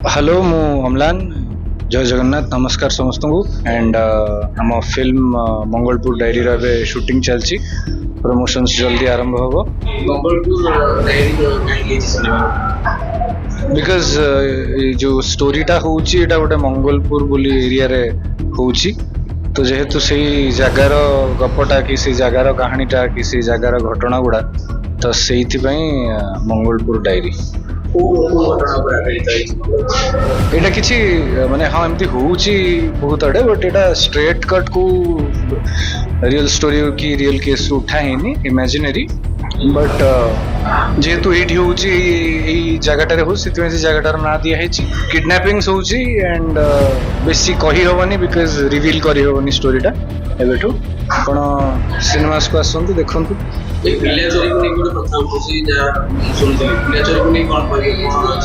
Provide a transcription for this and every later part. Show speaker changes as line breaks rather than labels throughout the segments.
Hello मु अम्लान जय जगन्नाथ नमस्कार समस्त को एंड आम फिल्म मंगलपुर डायरी रे शूटिंग चलची प्रमोशंस जल्दी आरंभ होबो
मंगलपुर डायरी सिनेमा
बिकॉज जो स्टोरीटा होउची एटा गोटे मंगलपुर बोली एरिया रे होउची तो जेहेतु से जगार गपटा कि से जगार कहानीटा कि से जगार घटना गुड़ा तो से मंगलपुर डायरी एटा किछि माने हाँ एमती होउची बहुत आड़े बट एटा स्ट्रेट कट को रियल स्टोरी की रियल केस उठा हेनी इमेजिनरी बट जेहेतु एठी होउची एई जगटारे हो सितमे से जगटार ना दिया हेची किडनैपिंग्स होउची एंड बेसी कहि होबनी बिकॉज़ रिवील करि होबनी स्टोरीटा एबेठू आपण सिनेमास को आसंतु देखंतु
पिला चोरी को नहीं प्रथा होची जा सुनते पिला चोरी को नहीं कोन कहि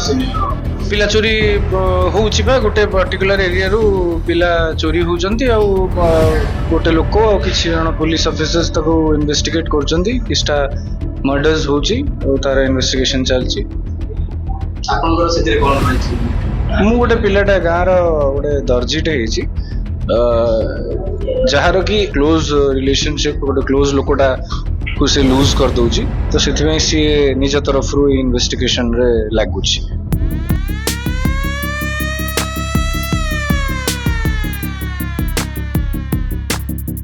सिनेमा
पिला चोरी होउची बा गोटे पर्टिकुलर एरिया रु पिला चोरी होउचंती आ गोटे लोक आ किछि जण पुलिस ऑफिसर्स तको इन्वेस्टिगेट करचंती किस्टा मर्डर्स होउची ओ तार इन्वेस्टिगेशन चलची
आपनकर सेते कोन मानछि
मु गोटे पिलाटा गाँव रो गोटे दर्जीटे हेची जहार की क्लोज रिलेशनशिप गोटे क्लोज लोकटा को से लूज कर दउची तो सेथिमे सी निज तरफ रु इन्वेस्टिगेशन रे लागुची।